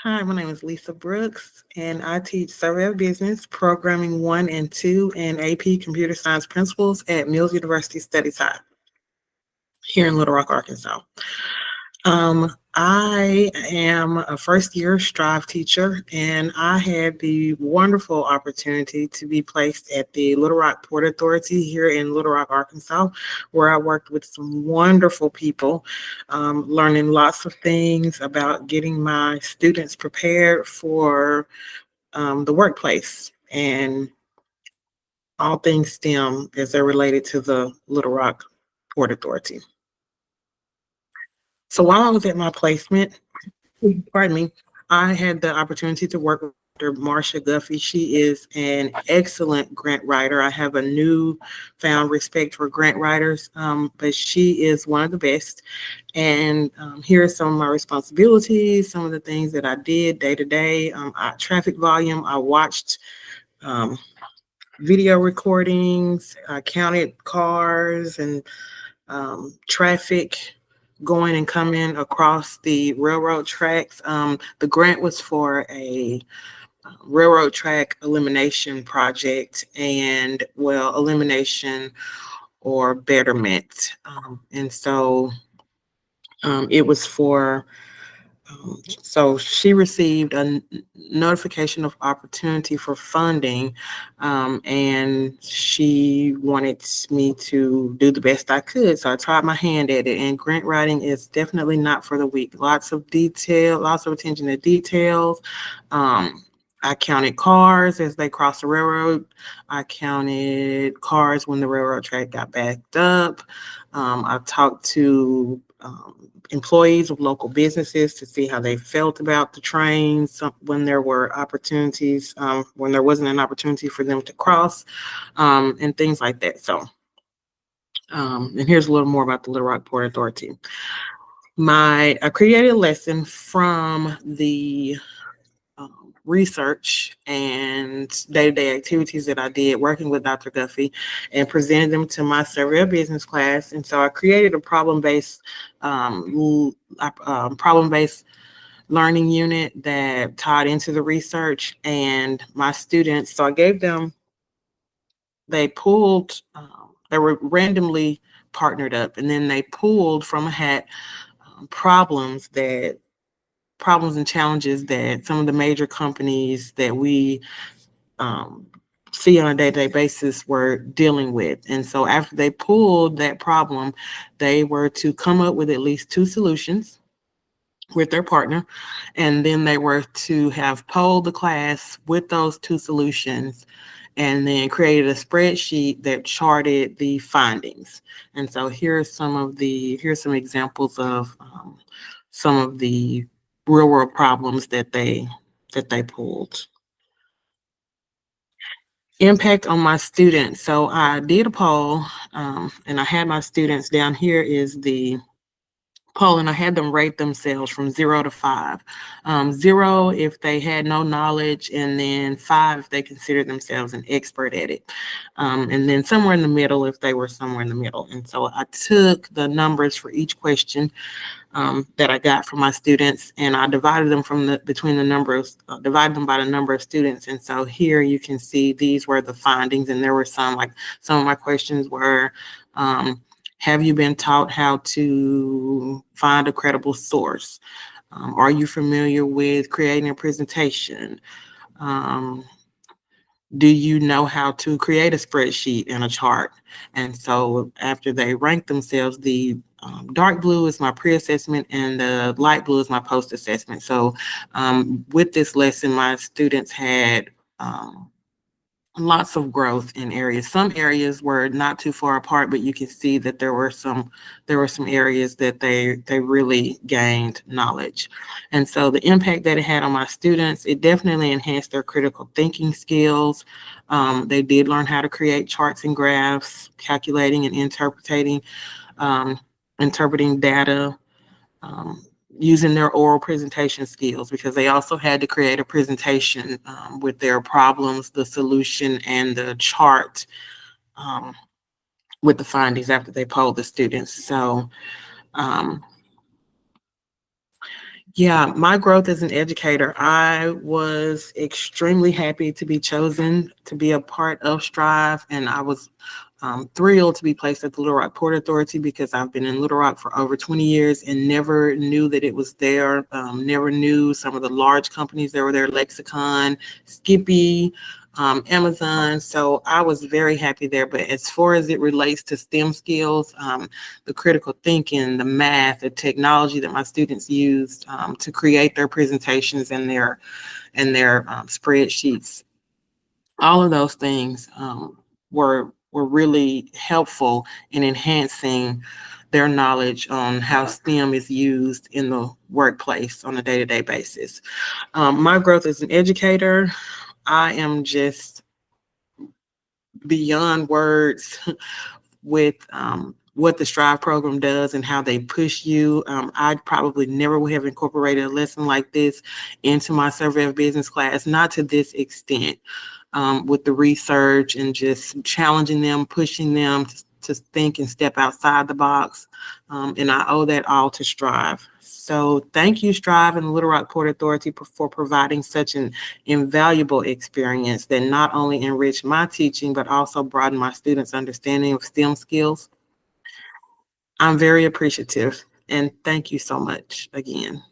Hi, my name is Lisa Brooks, and I teach Survey of Business, Programming 1 and 2, and AP Computer Science Principles at Mills University Studies High here in Little Rock, Arkansas. I am a first year Strive teacher, and I had the wonderful opportunity to be placed at the Little Rock Port Authority here in Little Rock, Arkansas, where I worked with some wonderful people, learning lots of things about getting my students prepared for the workplace and all things STEM as they're related to the Little Rock Port Authority. So while I was at my placement, pardon me, I had the opportunity to work with Dr. Marcia Guffey. She is an excellent grant writer. I have a new found respect for grant writers, but she is one of the best. And here are some of my responsibilities, some of the things that I did day to day. Traffic volume, I watched um, video recordings, I counted cars and traffic going and coming across the railroad tracks. The grant was for a railroad track elimination project and, well, elimination or betterment. It was for so she received a notification of opportunity for funding, and she wanted me to do the best I could. So I tried my hand at it. And grant writing is definitely not for the weak. Lots of detail, lots of attention to details. I counted cars as they crossed the railroad. I counted cars when the railroad track got backed up. I talked to employees of local businesses to see how they felt about the trains when there were opportunities, when there wasn't an opportunity for them to cross, and things like that. And here's a little more about the Little Rock Port Authority. I created a lesson from the research and day-to-day activities that I did working with Dr. Guffey and presented them to my Survey of Business class. And so I created a problem-based learning unit that tied into the research and my students. So I gave them, they pulled, they were randomly partnered up, and then they pulled from a hat problems and challenges that some of the major companies that we um, see on a day-to-day basis were dealing with. And so after they pulled that problem, they were to come up with at least two solutions with their partner, and then they were to have polled the class with those two solutions and then created a spreadsheet that charted the findings. And so here's some examples of some of the real world problems that they pulled. Impact on my students. So I did a poll, and I had my students down here is the poll, and I had them rate themselves from 0 to 5. 0 if they had no knowledge, and then 5 if they considered themselves an expert at it. And then somewhere in the middle if they were somewhere in the middle. And so I took the numbers for each question that I got from my students, and I divided them divided them by the number of students. And so here you can see these were the findings, and there were some of my questions were, have you been taught how to find a credible source? Are you familiar with creating a presentation? Do you know how to create a spreadsheet and a chart? And so after they rank themselves, the dark blue is my pre-assessment and the light blue is my post-assessment. So with this lesson, my students had lots of growth in areas. Some areas were not too far apart, but you can see that there were some areas that they really gained knowledge. And so the impact that it had on my students, it definitely enhanced their critical thinking skills. They did learn how to create charts and graphs, calculating and interpreting data, um, using their oral presentation skills, because they also had to create a presentation with their problems, the solution, and the chart um, with the findings after they polled the students. So, um, Yeah, my growth as an educator, I was extremely happy to be chosen to be a part of Strive, and I was thrilled to be placed at the Little Rock Port Authority because I've been in Little Rock for over 20 years and never knew that it was there. Never knew some of the large companies that were there, Lexicon, Skippy, Amazon. So I was very happy there. But as far as it relates to STEM skills, the critical thinking, the math, the technology that my students used to create their presentations and their spreadsheets, all of those things were really helpful in enhancing their knowledge on how STEM is used in the workplace on a day-to-day basis. My growth as an educator, I am just beyond words with what the Strive program does and how they push you. I probably never would have incorporated a lesson like this into my survey of business class, not to this extent, with the research and just challenging them, pushing them to think and step outside the box. And I owe that all to Strive. So thank you, Strive and the Little Rock Port Authority for providing such an invaluable experience that not only enriched my teaching, but also broadened my students' understanding of STEM skills. I'm very appreciative and thank you so much again.